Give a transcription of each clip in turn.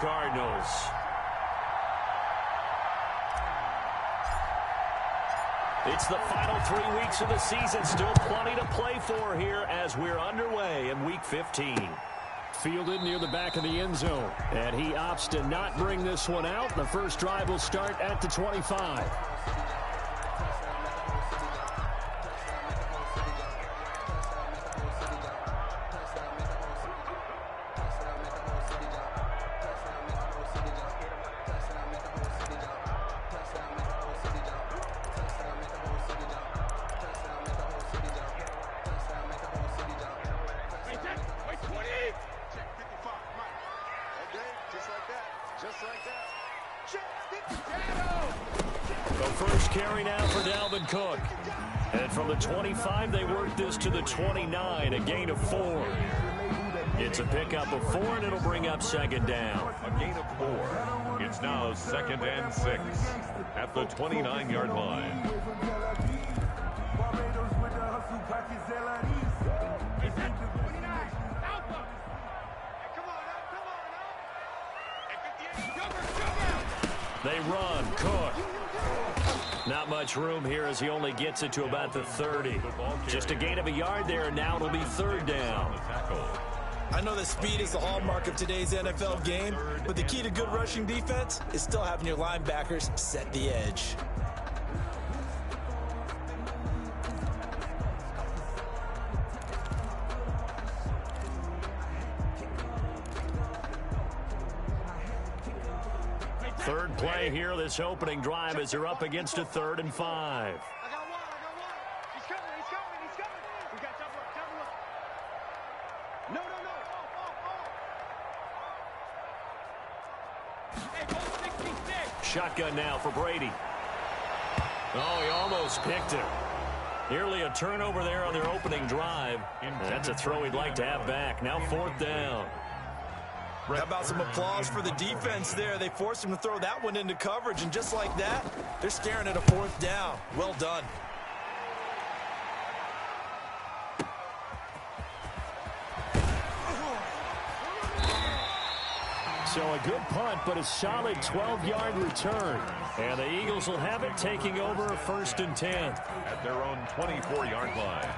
Cardinals. It's the final 3 weeks of the season. Still plenty to play for here as we're underway in Week 15. Fielded near the back of the end zone. And he opts to not bring this one out. The first drive will start at the 25. Cook. And from the 25, they work this to the 29, a gain of 4. It's a pickup of 4, and it'll bring up second down. A gain of 4. It's now 2nd and 6 at the 29-yard line. They run. Cook. Not much room here as he only gets it to about the 30. Just a gain of a yard there, and now it'll be third down. I know that speed is the hallmark of today's NFL game, but the key to good rushing defense is still having your linebackers set the edge. Third play here, this opening drive, as they're up against a 3rd and 5. I got one. He's coming. We got double up. No. Hey, go 66. Shotgun now for Brady. Oh, he almost picked it. Nearly a turnover there on their opening drive. That's a throw he'd like to have back. Now 4th down. How about some applause for the defense there? They forced him to throw that one into coverage, and just like that, they're staring at a 4th down. Well done. So a good punt, but a solid 12-yard return. And the Eagles will have it, taking over a 1st and 10. At their own 24-yard line.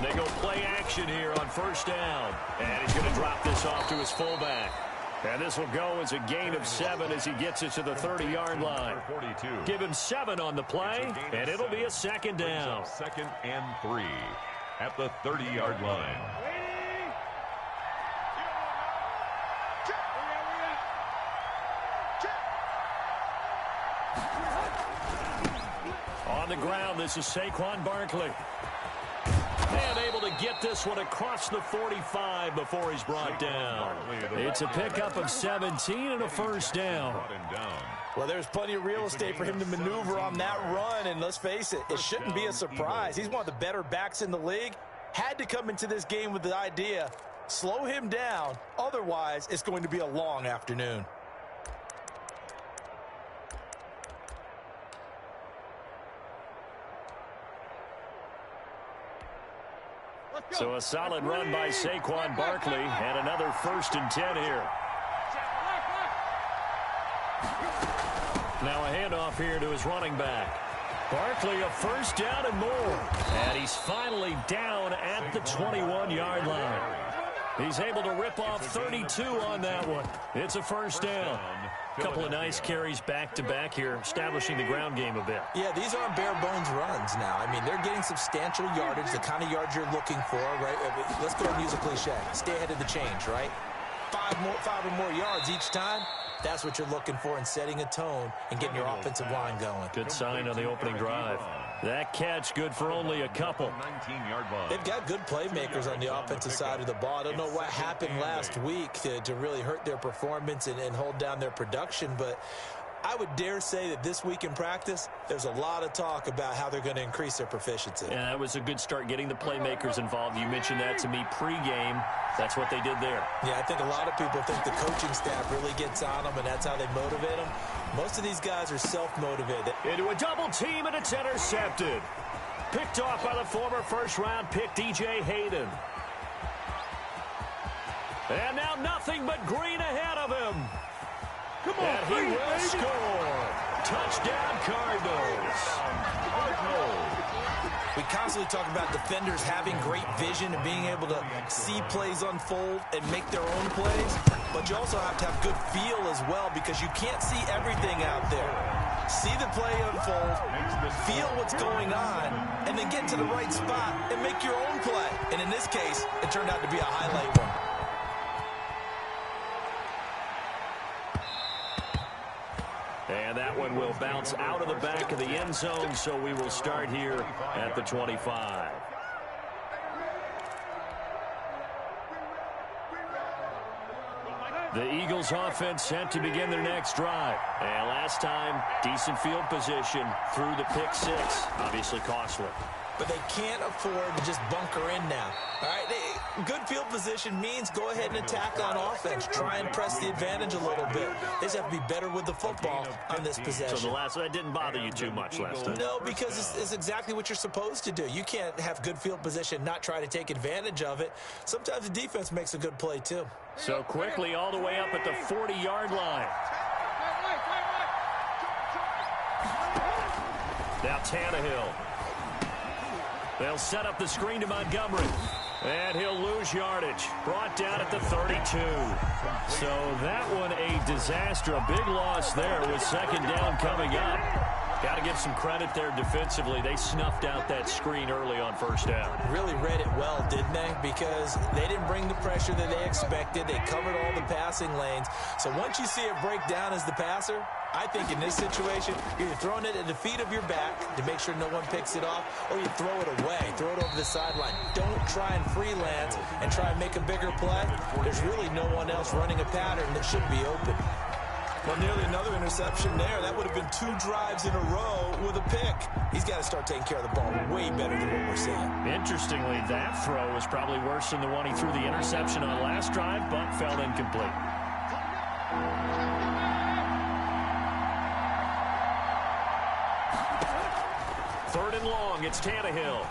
They go play action here on 1st down. And he's going to drop this off to his fullback. And this will go as a gain of 7 as he gets it to the 30-yard line. Give him 7 on the play, and it'll be a 2nd down. 2nd and 3 at the 30-yard line. On the ground, this is Saquon Barkley. And able to get this one across the 45 before he's brought down. It's a pickup of 17 and a 1st down. Well, there's plenty of real estate for him to maneuver on that run, and let's face it, it shouldn't be a surprise. He's one of the better backs in the league. Had to come into this game with the idea, slow him down, otherwise it's going to be a long afternoon. So a solid run by Saquon Barkley, and another 1st and 10 here. Now a handoff here to his running back. Barkley, a 1st down and more. And he's finally down at the 21-yard line. He's able to rip off 32 on that one. It's a 1st down. A couple of nice carries back-to-back here, establishing the ground game a bit. Yeah, these aren't bare-bones runs now. I mean, they're getting substantial yardage, the kind of yards you're looking for, right? Let's go and use a cliche. Stay ahead of the change, right? 5 or more yards each time. That's what you're looking for in setting a tone and getting your offensive line going. Good sign on the opening drive. That catch good for only a couple. 19-yard line. They've got good playmakers on the offensive side of the ball. I don't know what happened last week to really hurt their performance and hold down their production, but I would dare say that this week in practice, there's a lot of talk about how they're going to increase their proficiency. Yeah, that was a good start getting the playmakers involved. You mentioned that to me pregame. That's what they did there. Yeah, I think a lot of people think the coaching staff really gets on them, and that's how they motivate them. Most of these guys are self-motivated. Into a double team, and it's intercepted. Picked off by the former first-round pick, DJ Hayden. And now nothing but green ahead of him. Come on, and he will score. Touchdown, Cardinals. We constantly talk about defenders having great vision and being able to see plays unfold and make their own plays. But you also have to have good feel as well because you can't see everything out there. See the play unfold, feel what's going on, and then get to the right spot and make your own play. And in this case, it turned out to be a highlight one. And that one will bounce out of the back of the end zone, so we will start here at the 25. The Eagles offense set to begin their next drive. And last time, decent field position through the pick six. Obviously costly. But they can't afford to just bunker in now. All right, good field position means go ahead and attack on offense. Try and press the advantage a little bit. They just have to be better with the football on this possession. So that didn't bother you too much last time? No, because it's exactly what you're supposed to do. You can't have good field position and not try to take advantage of it. Sometimes the defense makes a good play, too. So quickly all the way up at the 40-yard line. Now Tannehill. They'll set up the screen to Montgomery. And he'll lose yardage. Brought down at the 32. So that one a disaster. A big loss there with second down coming up. Got to give some credit there defensively. They snuffed out that screen early on first down. Really read it well, didn't they? Because they didn't bring the pressure that they expected. They covered all the passing lanes. So once you see it break down as the passer, I think in this situation, you're throwing it at the feet of your back to make sure no one picks it off, or you throw it away, throw it over the sideline. Don't try and freelance and try and make a bigger play. There's really no one else running a pattern that should be open. Well, nearly another interception there. That would have been 2 drives in a row with a pick. He's got to start taking care of the ball way better than what we're seeing. Interestingly, that throw was probably worse than the one he threw the interception on last drive, but fell incomplete. Third and long, it's Tannehill.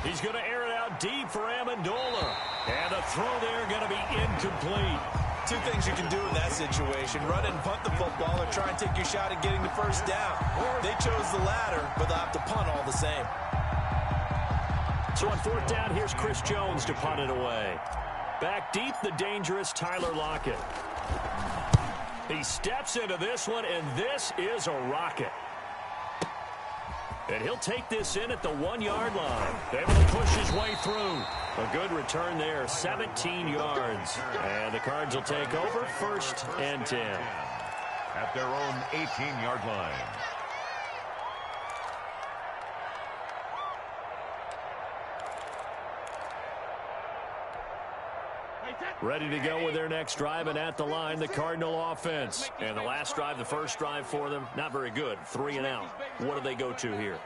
He's going to air it out deep for Amendola. And the throw there going to be incomplete. 2 things you can do in that situation. Run and punt the football or try and take your shot at getting the first down. They chose the latter, but they'll have to punt all the same. So on fourth down, here's Chris Jones to punt it away. Back deep, the dangerous Tyler Lockett. He steps into this one, and this is a rocket. And he'll take this in at the 1-yard line. Able to push his way through. A good return there, 17 yards. And the Cards will take over, 1st and 10. At their own 18-yard line. Ready to go with their next drive, and at the line, the Cardinal offense. And the last drive, the first drive for them, not very good. 3 and out. What do they go to here?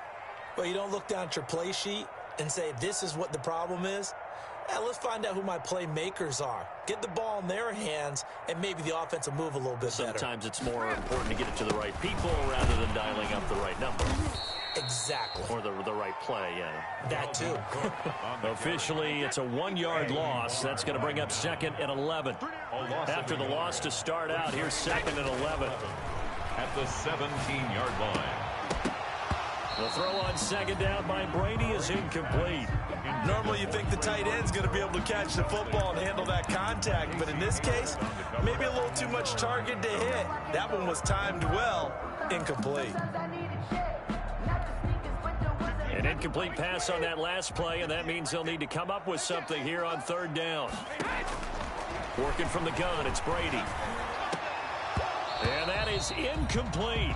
Well, you don't look down at your play sheet and say, this is what the problem is. Let's find out who my playmakers are. Get the ball in their hands, and maybe the offense will move a little bit better. Sometimes it's more important to get it to the right people rather than dialing up the right number. Exactly. Or the right play, yeah. That too. Officially, it's a 1-yard loss. That's going to bring up 2nd and 11. After the loss to start out, here's 2nd and 11. At the 17-yard line. The throw on second down by Brady is incomplete. Normally you think the tight end's going to be able to catch the football and handle that contact, but in this case, maybe a little too much target to hit. That one was timed well. Incomplete. An incomplete pass on that last play, and that means they'll need to come up with something here on 3rd down. Working from the gun, it's Brady. And that is incomplete.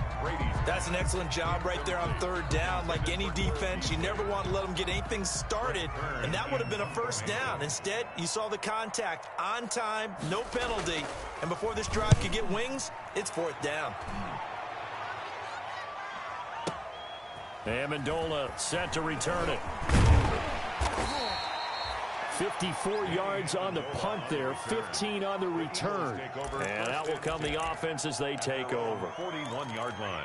That's an excellent job right there on third down. Like any defense, you never want to let them get anything started, and that would have been a first down. Instead, you saw the contact on time, no penalty, and before this drive could get wings, it's fourth down. Amendola set to return it. 54 yards on the punt there, 15 on the return. And out will come the offense as they take over. 41-yard line.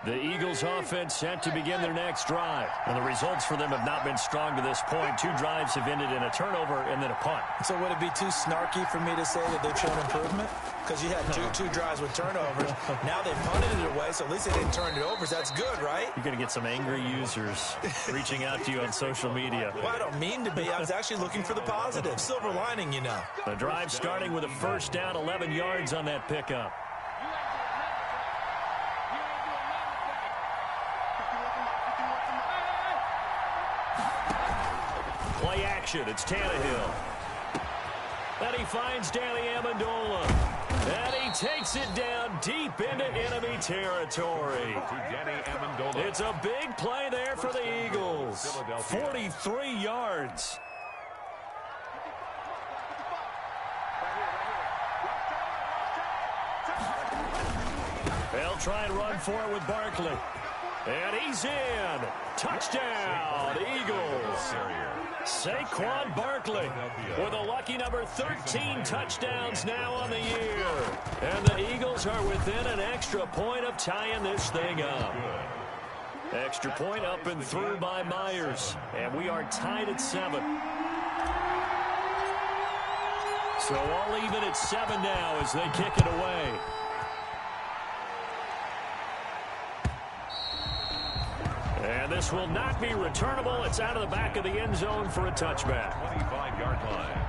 The Eagles offense set to begin their next drive. And the results for them have not been strong to this point. 2 drives have ended in a turnover and then a punt. So would it be too snarky for me to say that they've shown improvement? Because you had two drives with turnovers. Now they punted it away, so at least they didn't turn it over. So that's good, right? You're going to get some angry users reaching out to you on social media. Well, I don't mean to be. I was actually looking for the positive. Silver lining, you know. The drive starting with a first down, 11 yards on that pickup. Play action. It's Tannehill. And he finds Danny Amendola. And he takes it down deep into enemy territory. It's a big play there for the Eagles. 43 yards. They'll try and run for it with Barkley. And he's in. Touchdown, Eagles. Saquon Barkley with a lucky number 13 touchdowns now on the year. And the Eagles are within an extra point of tying this thing up. Extra point up and through by Myers. And we are tied at 7. So all even at 7 now as they kick it away. And this will not be returnable. It's out of the back of the end zone for a touchback. 25-yard line.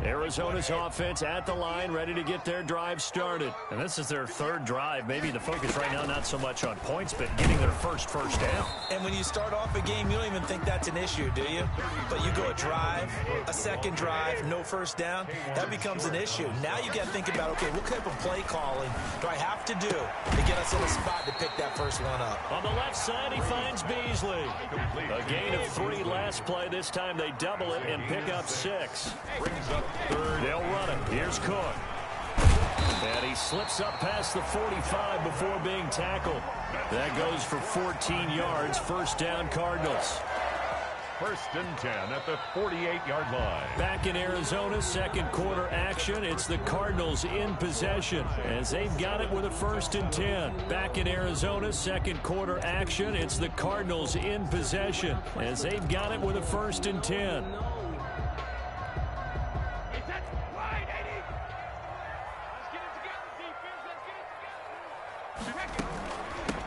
Arizona's offense at the line, ready to get their drive started. And this is their 3rd drive. Maybe the focus right now not so much on points, but getting their first down. And when you start off a game, you don't even think that's an issue, do you? But you go a drive, a second drive, no first down, that becomes an issue. Now you got to think about, okay, what type of play calling do I have to do to get us in a spot to pick that first one up? On the left side, he finds Beasley. A gain of 3 last play. This time they double it and pick up 6. Brings up 3rd. They'll run it. Here's Cook. And he slips up past the 45 before being tackled. That goes for 14 yards. First down, Cardinals. 1st and 10 at the 48-yard line. Back in Arizona, second quarter action. It's the Cardinals in possession as they've got it with a 1st and 10. Back in Arizona, second quarter action. It's the Cardinals in possession as they've got it with a 1st and 10.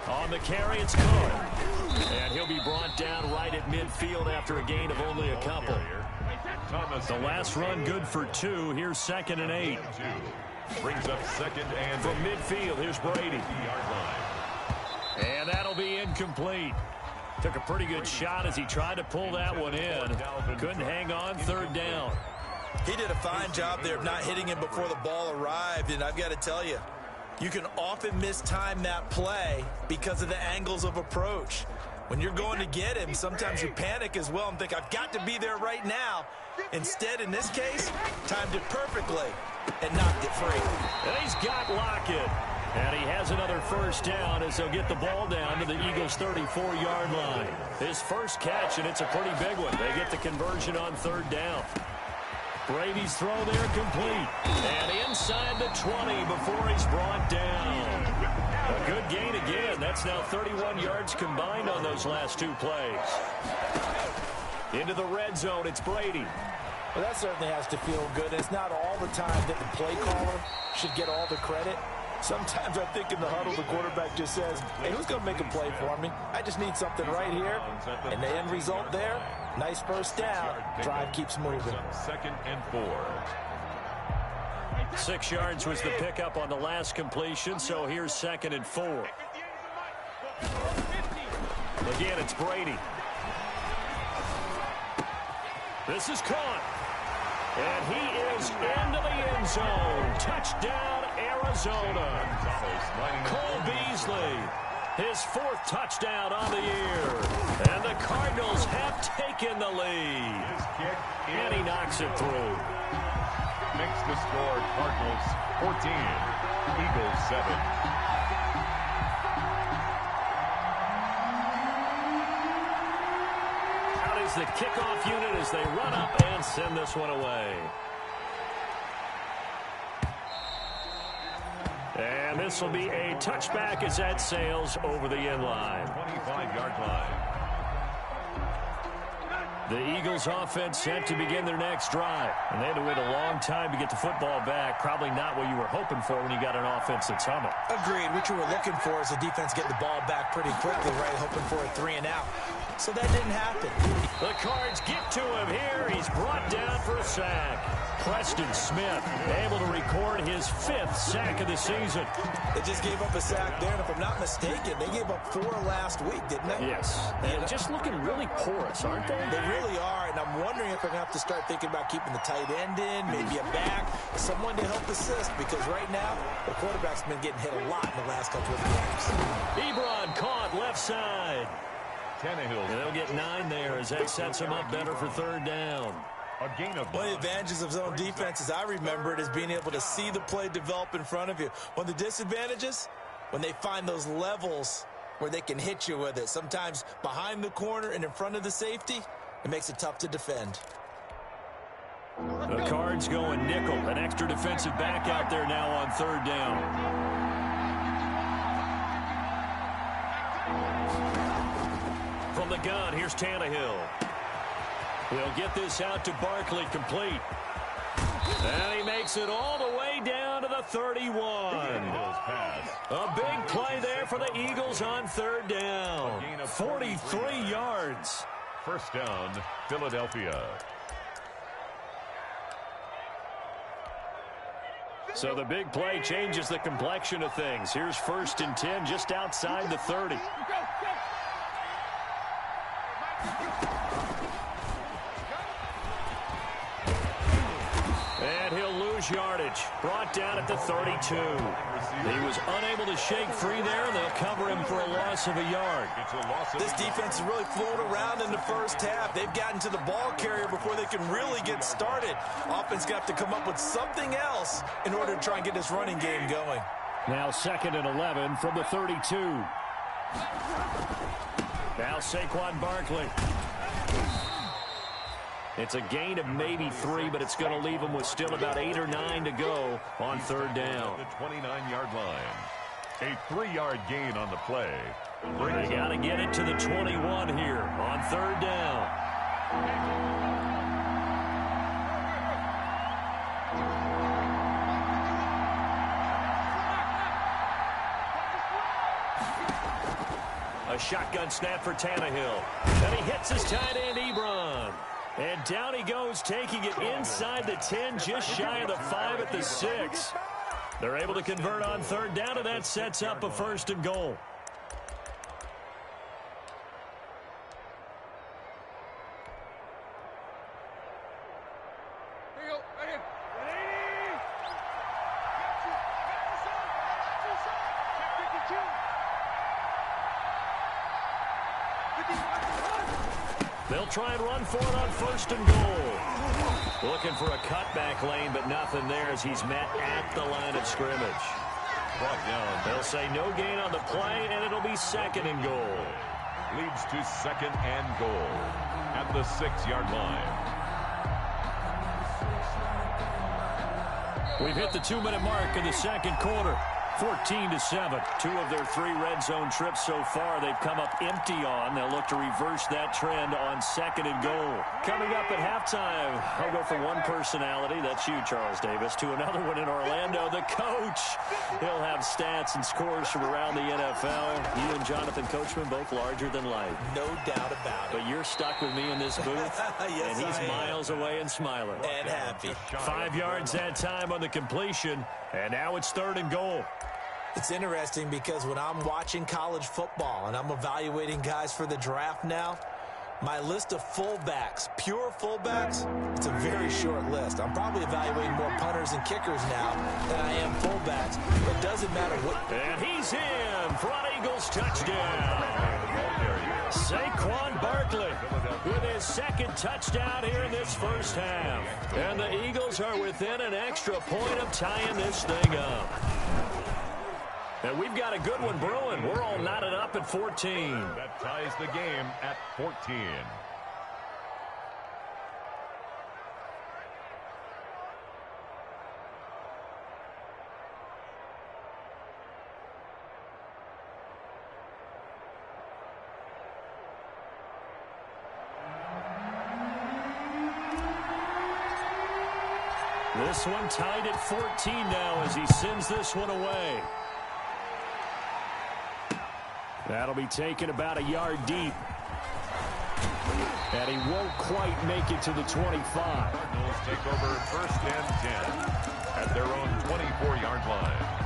On the carry, it's Cook. And he'll be brought down right at midfield after a gain of only a couple. The last run good for 2. Here's 2nd and 8. Brings up 2nd and from midfield. Here's Brady. And that'll be incomplete. Took a pretty good shot as he tried to pull that one in. Couldn't hang on. 3rd down. He did a fine job there of not hitting him before the ball arrived, and I've got to tell you, you can often mistime that play because of the angles of approach. When you're going to get him, sometimes you panic as well and think, I've got to be there right now. Instead, in this case, timed it perfectly and knocked it free. And he's got Lockett. And he has another first down as they'll get the ball down to the Eagles' 34-yard line. His first catch, and it's a pretty big one. They get the conversion on 3rd down. Brady's throw there complete. And inside the 20 before he's brought down. A good gain again. That's now 31 yards combined on those last 2 plays. Into the red zone, it's Brady. Well, that certainly has to feel good. It's not all the time that the play caller should get all the credit. Sometimes I think in the huddle, the quarterback just says, hey, who's going to make a play for me? I just need something right here. And the end result there, nice first down. Drive keeps moving. 2nd and 4. 6 yards was the pickup on the last completion, so here's 2nd and 4. Again, it's Brady. This is caught. And he is into the end zone. Touchdown, Arizona. Cole Beasley, his 4th touchdown on the year. And the Cardinals have taken the lead. And he knocks it through. Makes the score Cardinals 14, Eagles 7. Out is the kickoff unit as they run up and send this one away. And this will be a touchback as that sails over the end line. 25-yard line. The Eagles offense set to begin their next drive. And they had to wait a long time to get the football back. Probably not what you were hoping for when you got an offense that's humming. Agreed. What you were looking for is the defense getting the ball back pretty quickly, right? Hoping for a 3 and out. So that didn't happen. The Cards get to him here. He's brought down for a sack. Preston Smith able to record his 5th sack of the season. They just gave up a sack there, and if I'm not mistaken, they gave up 4 last week, didn't they? Yes. And just looking really porous, aren't they? They really are, and I'm wondering if they're going to have to start thinking about keeping the tight end in, maybe a back, someone to help assist, because right now, the quarterback's been getting hit a lot in the last couple of games. Ebron caught left side. Tannehill. And they'll get 9 there as that sets him up better for 3rd down. A gain of 1. One of the advantages of zone defense, as I remember it, is being able to see the play develop in front of you. One of the disadvantages, when they find those levels where they can hit you with it, sometimes behind the corner and in front of the safety, it makes it tough to defend. The Cards going nickel. An extra defensive back out there now on 3rd down. From the gun, here's Tannehill. He'll get this out to Barkley, complete. And he makes it all the way down to the 31. A big play there for the Eagles on 3rd down. 43 yards. 1st down, Philadelphia. So the big play changes the complexion of things. Here's 1st and 10 just outside the 30. And he'll lose yardage. Brought down at the 32. He was unable to shake free there. They'll cover him for a loss of a yard. This defense has really flown around in the first half. They've gotten to the ball carrier before they can really get started. Offense got to come up with something else in order to try and get this running game going. Now 2nd and 11 from the 32. Now Saquon Barkley. It's a gain of maybe 3, but it's going to leave them with still about 8 or 9 to go on 3rd down. The 29-yard line. A 3-yard gain on the play. They got to get it to the 21 here on 3rd down. A shotgun snap for Tannehill. And he hits his tight end, Ebron. And down he goes, taking it inside the 10, just shy of the 5 at the 6. They're able to convert on 3rd down, and that sets up a 1st and goal. Here you go, right here. They'll try and run for it on 1st and goal. Looking for a cutback lane, but nothing there as he's met at the line of scrimmage. Brought down. They'll say no gain on the play, and it'll be 2nd and goal. Leads to 2nd and goal at the 6-yard line. We've hit the 2-minute mark in the 2nd quarter. 14-7. 2 of their 3 red zone trips so far they've come up empty on. They'll look to reverse that trend on 2nd and goal. Coming up at halftime, I'll go from one personality, that's you, Charles Davis, to another one in Orlando, the coach. He'll have stats and scores from around the NFL. You and Jonathan Coachman both larger than life. No doubt about it. But you're stuck with me in this booth, yes, and he's miles away and smiling. And happy. 5 yards that time on the completion, and now it's 3rd and goal. It's interesting because when I'm watching college football and I'm evaluating guys for the draft now, my list of fullbacks, pure fullbacks, it's a very short list. I'm probably evaluating more punters and kickers now than I am fullbacks. It doesn't matter what. And he's in for an Eagles touchdown. Saquon Barkley with his 2nd touchdown here in this first half. And the Eagles are within an extra point of tying this thing up. And we've got a good one brewing. We're all knotted up at 14. That ties the game at 14. This one tied at 14 now as he sends this one away. That'll be taken about a yard deep. And he won't quite make it to the 25. Cardinals take over 1st and 10 at their own 24-yard line.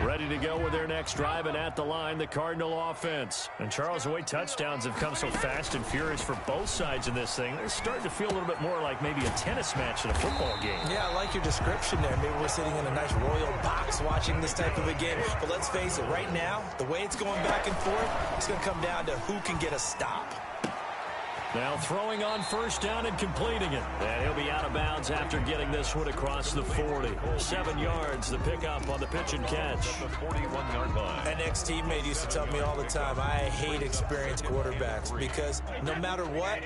Ready to go with their next drive, and at the line, the Cardinal offense. And Charles, the way touchdowns have come so fast and furious for both sides in this thing, it's starting to feel a little bit more like maybe a tennis match in a football game. Yeah, I like your description there. Maybe we're sitting in a nice royal box watching this type of a game. But let's face it, right now, the way it's going back and forth, it's going to come down to who can get a stop. Now throwing on 1st down and completing it. And he'll be out of bounds after getting this one across the 40. 7 yards, the pickup on the pitch and catch. The 41-yard line. An ex-teammate used to tell me all the time, I hate experienced quarterbacks because no matter what,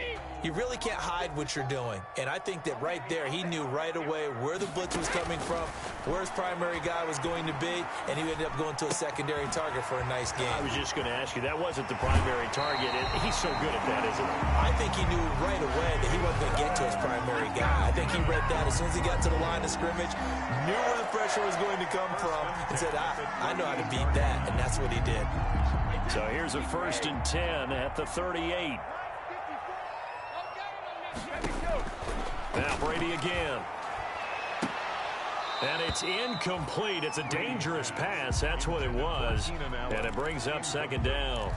you really can't hide what you're doing. And I think that right there, he knew right away where the blitz was coming from, where his primary guy was going to be, and he ended up going to a secondary target for a nice game. I was just going to ask you, that wasn't the primary target. He's so good at that, isn't he? I think he knew right away that he wasn't going to get to his primary guy. I think he read that as soon as he got to the line of scrimmage, knew where the pressure was going to come from, and said, I know how to beat that, and that's what he did. So here's a 1st and 10 at the 38. Now Brady again. And it's incomplete. It's a dangerous pass. That's what it was. And it brings up 2nd down.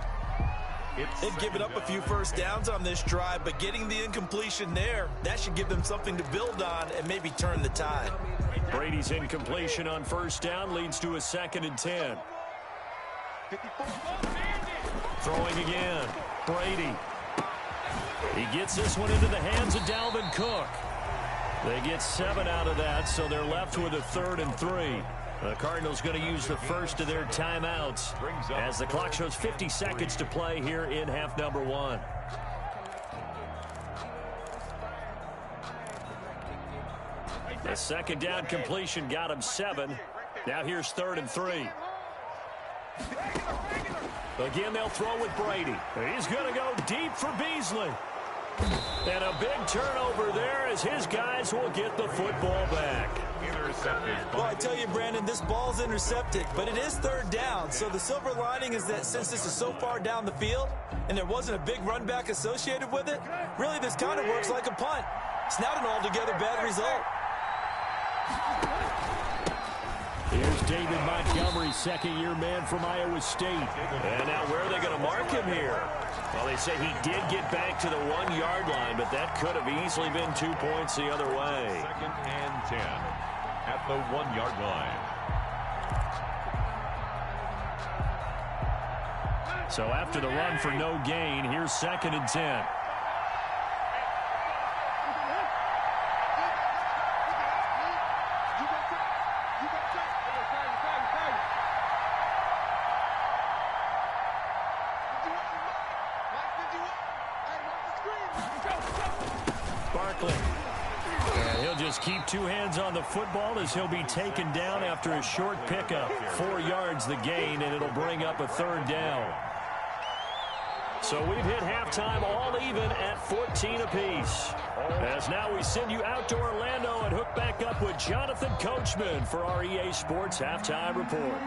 They've given up a few 1st downs on this drive, but getting the incompletion there, that should give them something to build on and maybe turn the tide. Brady's incompletion on 1st down leads to a 2nd and 10. Throwing again. Brady. He gets this one into the hands of Dalvin Cook. They get 7 out of that, so they're left with a 3rd and 3. The Cardinals going to use the first of their timeouts as the clock shows 50 seconds to play here in half number 1. The 2nd down completion got him 7. Now here's 3rd and 3. Again, they'll throw with Brady. He's going to go deep for Beasley. And a big turnover there as his guys will get the football back. Well, I tell you, Brandon, this ball's intercepted, but it is 3rd down. So the silver lining is that since this is so far down the field and there wasn't a big run back associated with it, really this kind of works like a punt. It's not an altogether bad result. Here's David Montgomery, 2nd-year man from Iowa State. And now where are they going to mark him here? Well, they say he did get back to the 1-yard line, but that could have easily been 2 points the other way. 2nd and 10 at the 1-yard line. So after the run for no gain, here's 2nd and 10. just keep two hands on the football as he'll be taken down after a short pickup. 4 yards the gain, and it'll bring up a 3rd down. So we've hit halftime all even at 14 apiece. As now we send you out to Orlando and hook back up with Jonathan Coachman for our EA Sports Halftime Report.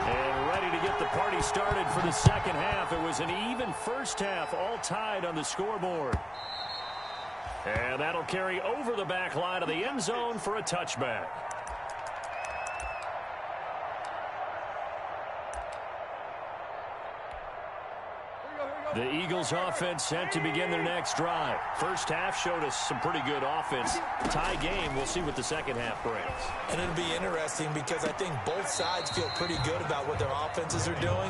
And ready to get the party started for the second half. It was an even first half, all tied on the scoreboard. And that'll carry over the back line of the end zone for a touchback. The Eagles offense set to begin their next drive. First half showed us some pretty good offense. Tie game, we'll see what the second half brings. And it'll be interesting because I think both sides feel pretty good about what their offenses are doing.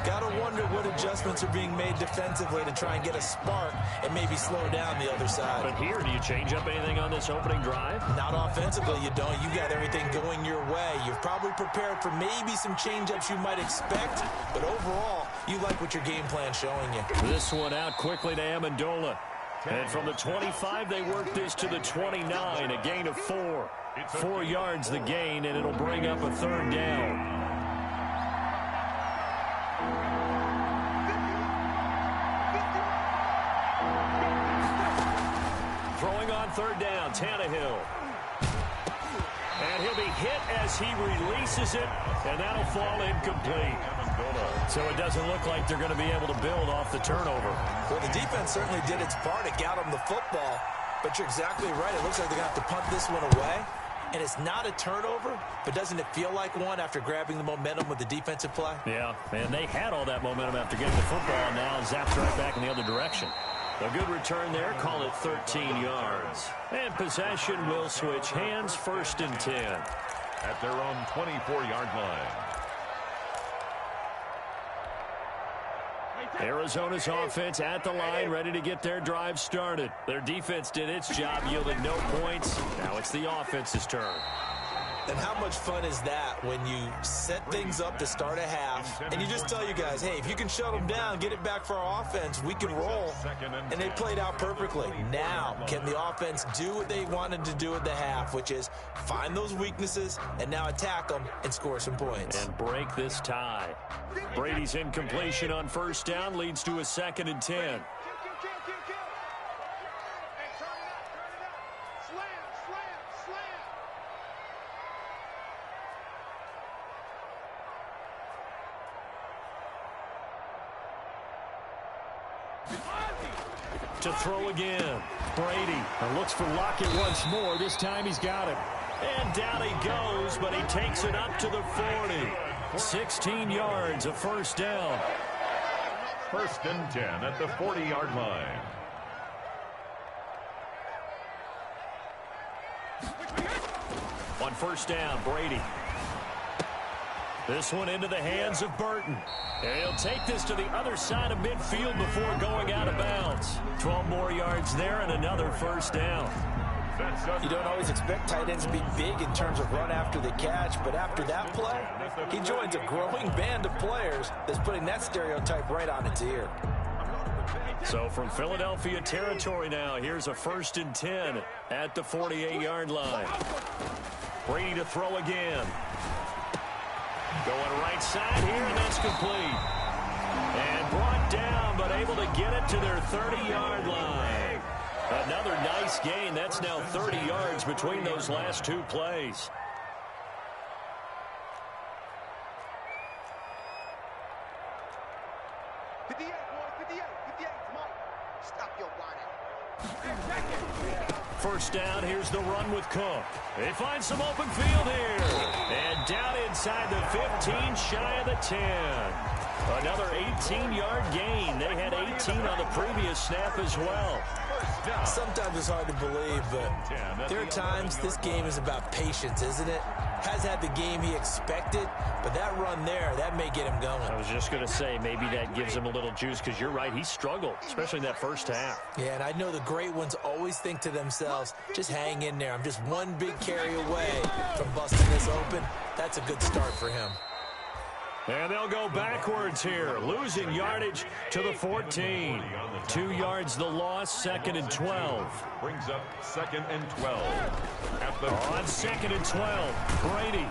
Got to wonder what adjustments are being made defensively to try and get a spark and maybe slow down the other side. But here, do you change up anything on this opening drive? Not offensively, you don't. You got everything going your way. You've probably prepared for maybe some change-ups you might expect, but overall, you like what your game plan's showing you. This one out quickly to Amendola. And from the 25, they work this to the 29, a gain of 4. 4 yards the gain, and it'll bring up a 3rd down. Throwing on 3rd down, Tannehill. And he'll be hit as he releases it, and that'll fall incomplete. So it doesn't look like they're going to be able to build off the turnover. Well, the defense certainly did its part. It got them the football. But you're exactly right. It looks like they're going to have to punt this one away. And it's not a turnover, but doesn't it feel like one after grabbing the momentum with the defensive play? Yeah, and they had all that momentum after getting the football, and now zapped right back in the other direction. A good return there. Call it 13 yards. And possession will switch hands, 1st and 10. At their own 24-yard line. Arizona's offense at the line, ready to get their drive started. Their defense did its job, yielding no points. Now it's the offense's turn. And how much fun is that when you set things up to start a half and you just tell you guys, hey, if you can shut them down, get it back for our offense, we can roll. And they played out perfectly. Now, can the offense do what they wanted to do at the half, which is find those weaknesses and now attack them and score some points. And break this tie. Brady's incompletion on 1st down leads to a 2nd and 10. To throw again. Brady looks for Lockett once more. This time he's got it. And down he goes, but he takes it up to the 40. 16 yards, a 1st down. 1st and 10 at the 40-yard line. On 1st down, Brady. This one into the hands of Burton. And he'll take this to the other side of midfield before going out of bounds. 12 more yards there and another 1st down. You don't always expect tight ends to be big in terms of run after the catch, but after that play, he joins a growing band of players that's putting that stereotype right on its ear. So from Philadelphia territory now, here's a 1st and 10 at the 48-yard line. Brady to throw again. Going right side here, and that's complete. And brought down, but able to get it to their 30-yard line. Another nice gain. That's now 30 yards between those last 2 plays. First down, here's the run with Cook. They find some open field here. And down inside the 15, shy of the 10. Another 18-yard gain. They had 18 on the previous snap as well. Sometimes it's hard to believe, but there are times this game is about patience, isn't it? Has had the game he expected, but that run there, that may get him going. I was just going to say, maybe that gives him a little juice, because you're right, he struggled, especially in that first half. Yeah, and I know the great ones always think to themselves, just hang in there. I'm just one big carry away from busting this open. That's a good start for him. And they'll go backwards here, losing yardage to the 14. 2 yards the loss, 2nd and 12. Brings up 2nd and 12. On 2nd and 12, Brady.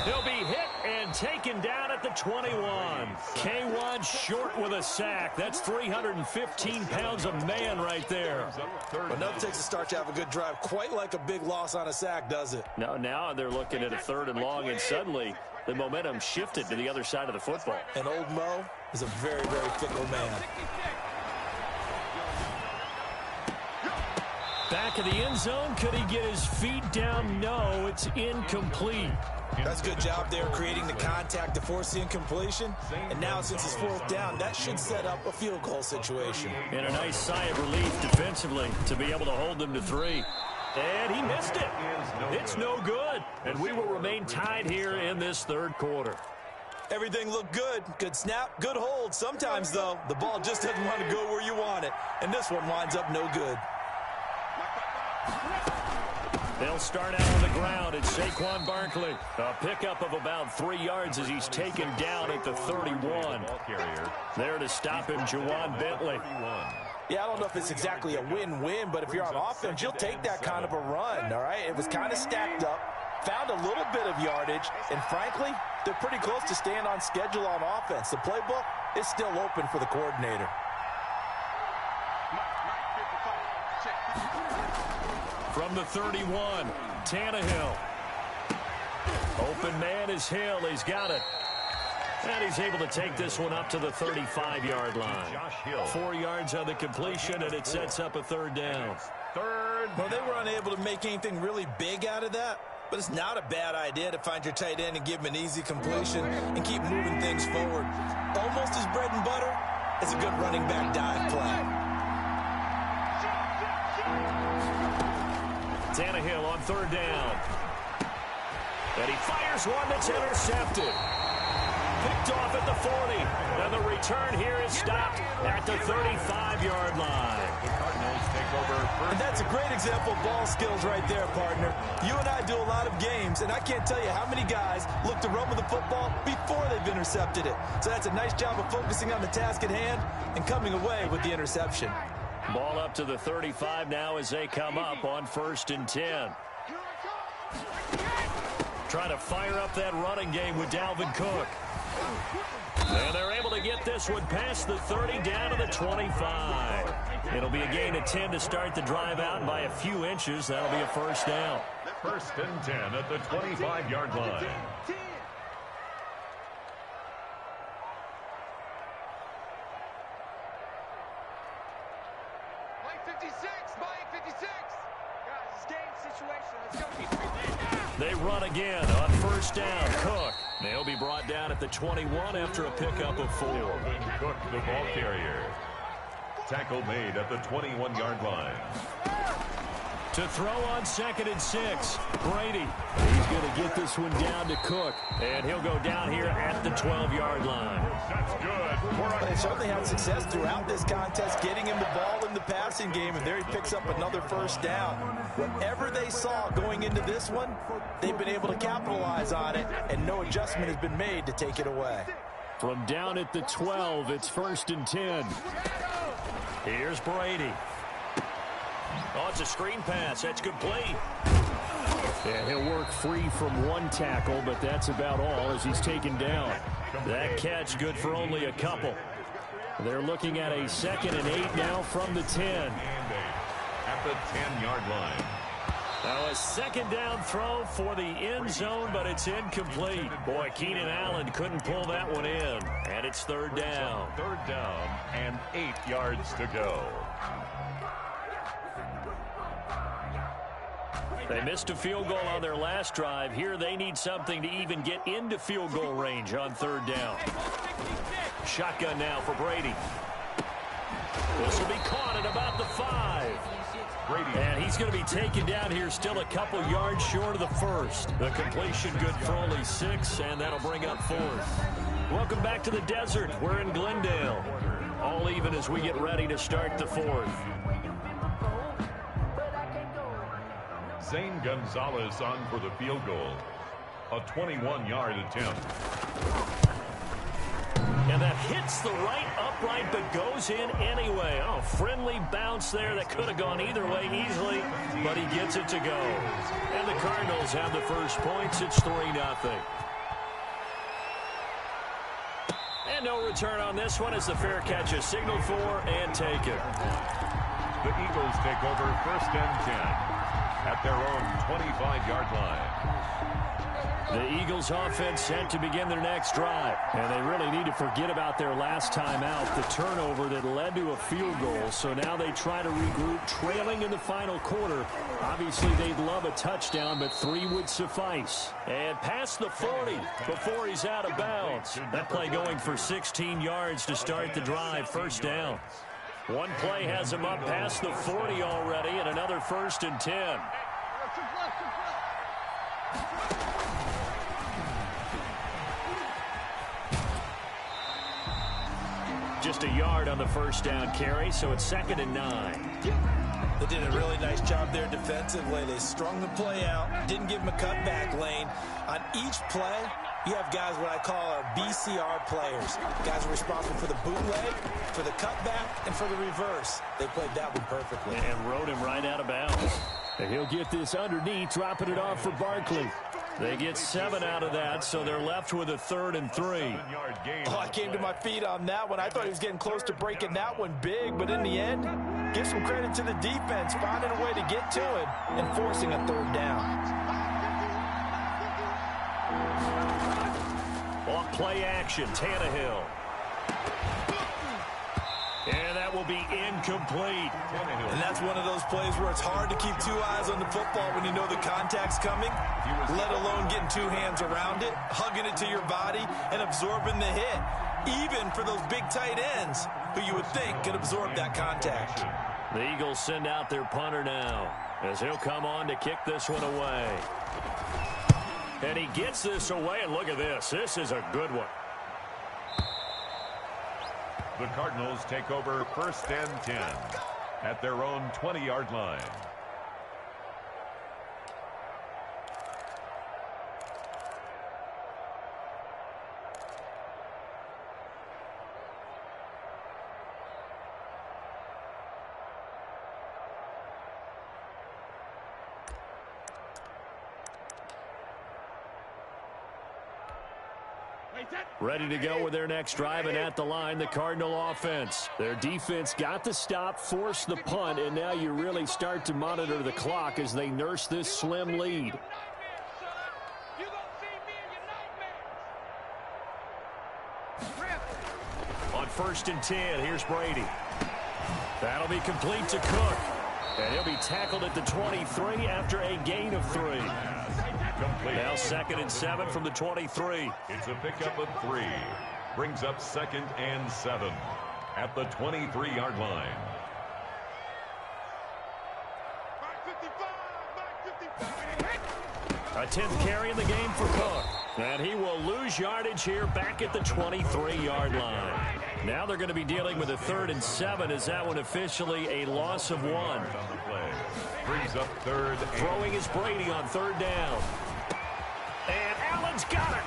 He'll be hit and taken down at the 21. K1 short with a sack. That's 315 pounds of man right there. But nothing takes a start to have a good drive. Quite like a big loss on a sack, does it? No, now they're looking at a 3rd and long, and suddenly the momentum shifted to the other side of the football. And old Mo is a very, very fickle man. Back of the end zone. Could he get his feet down? No, it's incomplete. That's a good job there creating the contact to force the incompletion. And now since it's 4th down, that should set up a field goal situation. And a nice sigh of relief defensively to be able to hold them to 3. And he missed it. It's no good. And we will remain tied here in this 3rd quarter. Everything looked good. Good snap, good hold. Sometimes, though, the ball just doesn't want to go where you want it. And this one winds up no good. They'll start out on the ground. It's Saquon Barkley. A pickup of about 3 yards as he's taken down at the 31. There to stop him, Juwan Bentley. Yeah, I don't know if it's exactly a win-win, but if you're on offense, you'll take that kind of a run, all right? It was kind of stacked up, found a little bit of yardage, and frankly, they're pretty close to staying on schedule on offense. The playbook is still open for the coordinator. From the 31, Tannehill. Open man is Hill. He's got it. And he's able to take this one up to the 35-yard line. 4 yards on the completion, and it sets up a 3rd down. Well, they were unable to make anything really big out of that, but it's not a bad idea to find your tight end and give him an easy completion and keep moving things forward. Almost as bread and butter as a good running back dive play. Tannehill on 3rd down. And he fires one that's intercepted. Picked off at the 40. And the return here is stopped at the 35-yard line. The Cardinals take over first. And that's a great example of ball skills right there, partner. You and I do a lot of games, and I can't tell you how many guys look to run with the football before they've intercepted it. So that's a nice job of focusing on the task at hand and coming away with the interception. Ball up to the 35 now as they come up on 1st and 10. Trying to fire up that running game with Dalvin Cook. And they're able to get this one past the 30 down to the 25. It'll be a gain of 10 to start the drive out, and by a few inches, that'll be a 1st down. 1st and 10 at the 25-yard line. They run again on 1st down. Cook. They'll be brought down at the 21 after a pickup of 4. Cook, the ball carrier. Tackle made at the 21-yard line. To throw on 2nd and 6. Brady. He's going to get this one down to Cook. And he'll go down here at the 12-yard line. That's good. They certainly had success throughout this contest, getting him the ball in the passing game, and there he picks up another 1st down. Whatever they saw going into this one, they've been able to capitalize on it, and no adjustment has been made to take it away. From down at the 12, it's 1st and 10. Here's Brady. Oh, it's a screen pass. That's complete. And he'll work free from one tackle, but that's about all as he's taken down. That catch good for only a couple. They're looking at a 2nd and 8 now from the 10. At the 10-yard line. Now a 2nd down throw for the end zone, but it's incomplete. Boy, Keenan Allen couldn't pull that one in. And it's 3rd down. 3rd down and 8 yards to go. They missed a field goal on their last drive. Here they need something to even get into field goal range on 3rd down. Shotgun now for Brady. This will be caught at about the 5. Brady. And he's going to be taken down here still a couple yards short of the 1st. The completion good for only 6, and that'll bring up 4th. Welcome back to the desert. We're in Glendale. All even as we get ready to start the 4th. Zane Gonzalez on for the field goal. A 21-yard attempt. And that hits the right upright but goes in anyway. Oh, friendly bounce there that could have gone either way easily, but he gets it to go. And the Cardinals have the first points. It's 3-0. And no return on this one as the fair catch is signaled for and taken. The Eagles take over 1st and 10 at their own 25-yard line. The Eagles offense set to begin their next drive. And they really need to forget about their last time out, the turnover that led to a field goal. So now they try to regroup, trailing in the final quarter. Obviously, they'd love a touchdown, but 3 would suffice. And past the 40 before he's out of bounds. That play going for 16 yards to start the drive, 1st down. One play has him up past the 40 already, and another 1st and 10. Just a yard on the 1st down carry, so it's 2nd and 9. They did a really nice job there defensively. They strung the play out, didn't give him a cutback lane. On each play, you have guys what I call our BCR players. Guys are responsible for the bootleg, for the cutback, and for the reverse. They played that one perfectly. And rode him right out of bounds. And he'll get this underneath, dropping it off for Barkley. They get 7 out of that, so they're left with a 3rd and 3. Oh, I came to my feet on that one. I thought he was getting close to breaking that one big, but in the end, give some credit to the defense, finding a way to get to it and forcing a 3rd down. Off play action, Tannehill. And that will be incomplete. And that's one of those plays where it's hard to keep 2 eyes on the football when you know the contact's coming, let alone getting 2 hands around it, hugging it to your body, and absorbing the hit, even for those big tight ends who you would think could absorb that contact. The Eagles send out their punter now as he'll come on to kick this one away. And he gets this away, and look at this. This is a good one. The Cardinals take over 1st and 10 at their own 20-yard line. Ready to go with their next drive, and at the line, the Cardinal offense. Their defense got the stop, forced the punt, and now you really start to monitor the clock as they nurse this slim lead. On 1st and 10, here's Brady. That'll be complete to Cook. And he'll be tackled at the 23 after a gain of 3. Now 2nd and 7 from the 23. It's a pickup of 3. Brings up 2nd and 7 at the 23-yard line. A 10th carry in the game for Cook. And he will lose yardage here back at the 23-yard line. Now they're going to be dealing with a 3rd and 7. Is that one officially a loss of 1? Brings up 3rd. Throwing is Brady on 3rd down. And Allen's got it.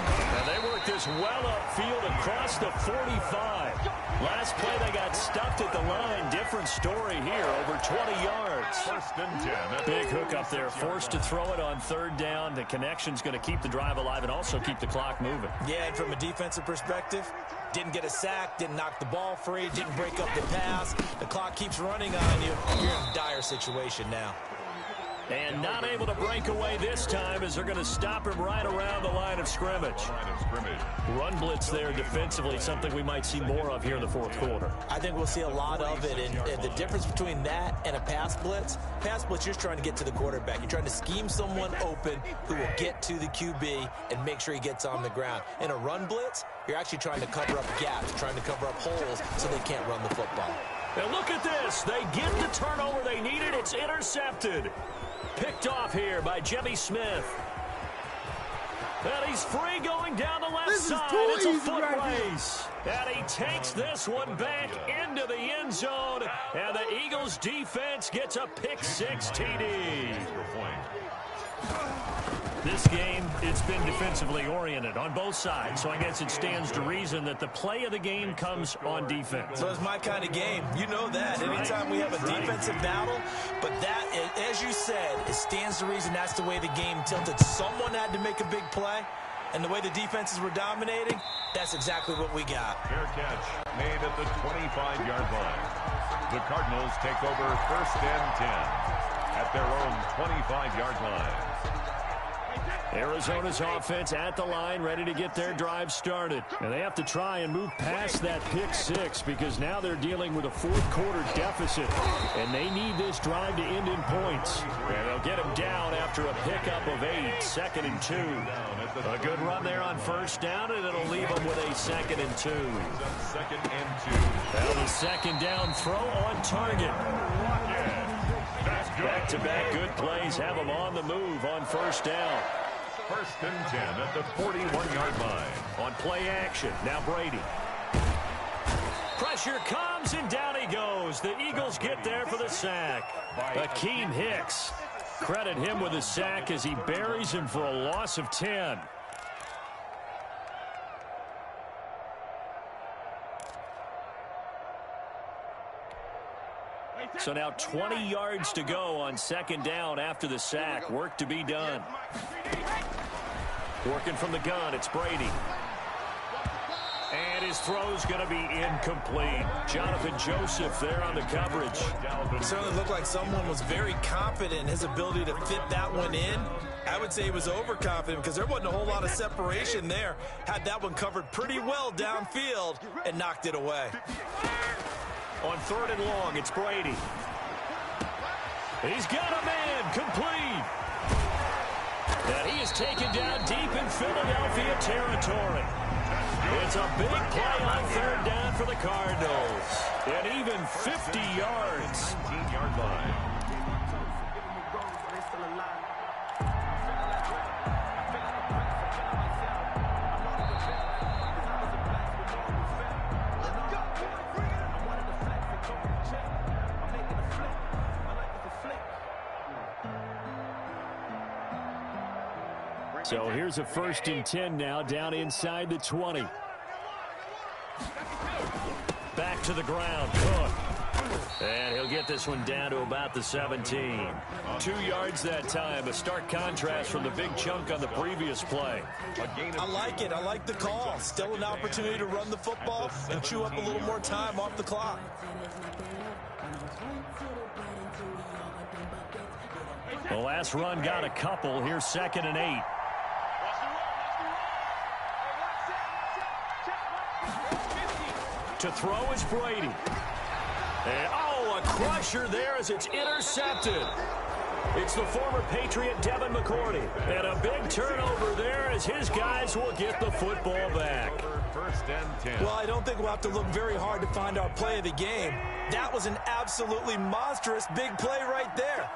And they work this well upfield across the 45. Last play they got stuffed at the line. Different story here, over 20 yards. 1st and 10. Big hook up there, forced to throw it on 3rd down. The connection's going to keep the drive alive and also keep the clock moving. Yeah, and from a defensive perspective, didn't get a sack, didn't knock the ball free, didn't break up the pass. The clock keeps running on you. You're in a dire situation now. And not able to break away this time as they're going to stop him right around the line of scrimmage. Run blitz there defensively, something we might see more of here in the 4th quarter. I think we'll see a lot of it, and the difference between that and a pass blitz, you're just trying to get to the quarterback. You're trying to scheme someone open who will get to the QB and make sure he gets on the ground. In a run blitz, you're actually trying to cover up gaps, trying to cover up holes so they can't run the football. And look at this. They get the turnover they needed. It's intercepted. Picked off here by Jimmy Smith. And he's free going down the left side. It's a foot race. And he takes this one back into the end zone. And the Eagles defense gets a pick 6 TD. This game, it's been defensively oriented on both sides, so I guess it stands to reason that the play of the game comes on defense. So it's my kind of game. You know that. Anytime we have a defensive battle, but that, as you said, it stands to reason that's the way the game tilted. Someone had to make a big play, and the way the defenses were dominating, that's exactly what we got. Fair catch made at the 25-yard line. The Cardinals take over 1st and 10 at their own 25-yard line. Arizona's offense at the line, ready to get their drive started. And they have to try and move past that pick six because now they're dealing with a fourth-quarter deficit. And they need this drive to end in points. And they'll get them down after a pickup of 8, 2nd and 2. A good run there on 1st down, and it'll leave them with a 2nd and 2. 2nd and 2. Now the 2nd down throw on target. Back-to-back good plays have them on the move on 1st down. 1st and 10 at the 41-yard line. On play action, now Brady. Pressure comes, and down he goes. The Eagles get there for the sack. Akeem Hicks. Credit him with a sack as he buries him for a loss of 10. So now 20 yards to go on 2nd down after the sack. Work to be done. Working from the gun, it's Brady. And his throw's going to be incomplete. Jonathan Joseph there on the coverage. It certainly looked like someone was very confident in his ability to fit that one in. I would say he was overconfident because there wasn't a whole lot of separation there. Had that one covered pretty well downfield and knocked it away. On 3rd and long, it's Brady. He's got a man, complete. And he is taken down deep in Philadelphia territory. It's a big play on 3rd down for the Cardinals. And even 50 yards. 19-yard line. So here's a 1st and 10 now down inside the 20. Back to the ground, Cook. And he'll get this one down to about the 17. 2 yards that time. A stark contrast from the big chunk on the previous play. I like it. I like the call. Still an opportunity to run the football and chew up a little more time off the clock. The last run got a couple. Here's 2nd and 8. To throw is Brady. And, oh, a crusher there as it's intercepted. It's the former Patriot Devin McCourty. And a big turnover there as his guys will get the football back. 1st and 10. Well, I don't think we'll have to look very hard to find our play of the game. That was an absolutely monstrous big play right there.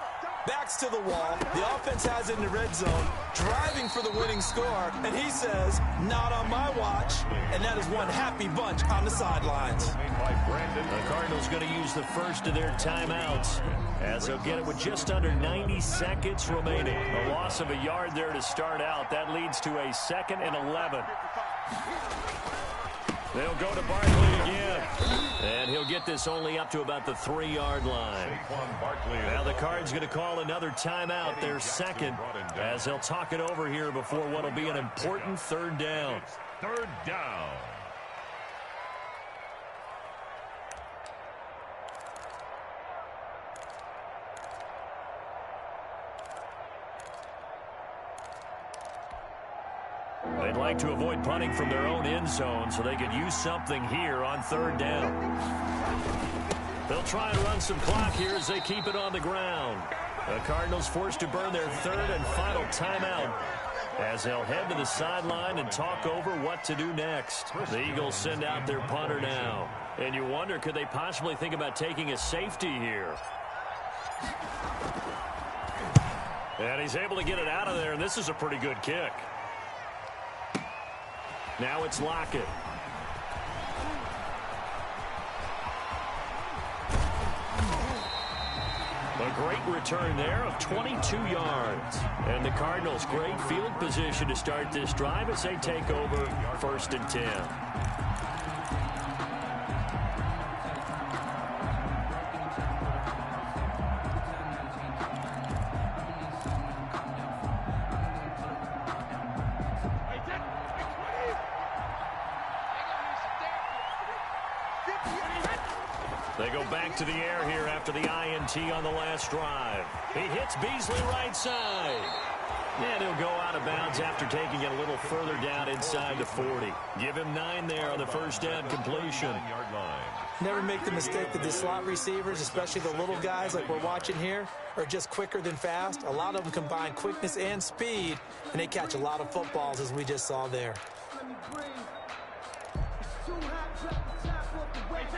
Backs to the wall. The offense has it in the red zone, driving for the winning score, and he says, not on my watch. And that is one happy bunch on the sidelines. The Cardinals going to use the first of their timeouts as they'll get it with just under 90 seconds remaining. A loss of a yard there to start out. That leads to a 2nd and 11. They'll go to Barkley again. And he'll get this only up to about the 3-yard line. Now the Cards going to call another timeout, their 2nd, as they'll talk it over here before what will be an important 3rd down. 3rd down. They'd like to avoid punting from their own end zone so they could use something here on 3rd down. They'll try and run some clock here as they keep it on the ground. The Cardinals forced to burn their 3rd and final timeout as they'll head to the sideline and talk over what to do next. The Eagles send out their punter now. And you wonder, could they possibly think about taking a safety here? And he's able to get it out of there, and this is a pretty good kick. Now it's Lockett. A great return there of 22 yards. And the Cardinals, great field position to start this drive as they take over 1st and 10. They go back to the air here after the INT on the last drive. He hits Beasley right side. And he'll go out of bounds after taking it a little further down inside the 40. Give him 9 there on the first down completion. Never make the mistake that the slot receivers, especially the little guys like we're watching here, are just quicker than fast. A lot of them combine quickness and speed, and they catch a lot of footballs, as we just saw there.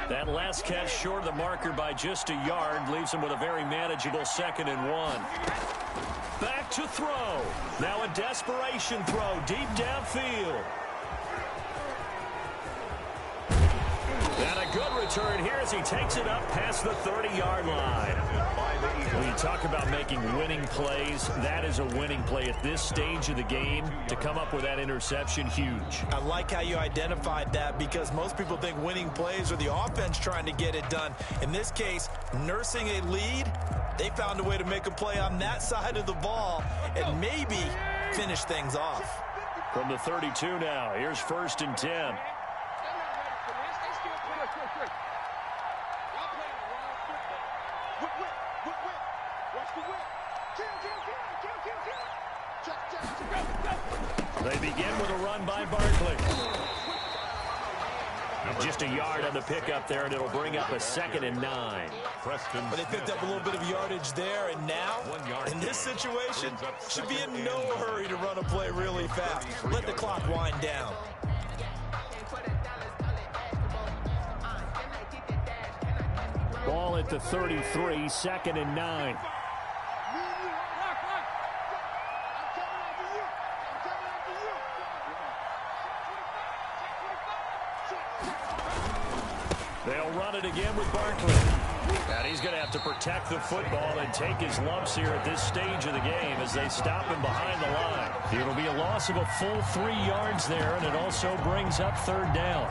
That last catch short of the marker by just a yard leaves him with a very manageable 2nd and 1. Back to throw. Now a desperation throw deep downfield. And a good return here as he takes it up past the 30-yard line. When you talk about making winning plays, that is a winning play at this stage of the game. To come up with that interception, huge. I like how you identified that, because most people think winning plays are the offense trying to get it done. In this case, nursing a lead, they found a way to make a play on that side of the ball and maybe finish things off. From the 32 now, here's 1st and 10. They begin with a run by Barkley. Just a yard on the pickup there, and it'll bring up a 2nd and 9. But they picked up a little bit of yardage there, and now, in this situation, should be in no hurry to run a play really fast. Let the clock wind down. Ball at the 33, 2nd and 9. They'll run it again with Barkley. And he's going to have to protect the football and take his lumps here at this stage of the game as they stop him behind the line. It'll be a loss of a full 3 yards there, and it also brings up 3rd down.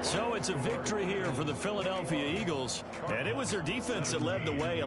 So it's a victory here for the Philadelphia Eagles, and it was their defense that led the way.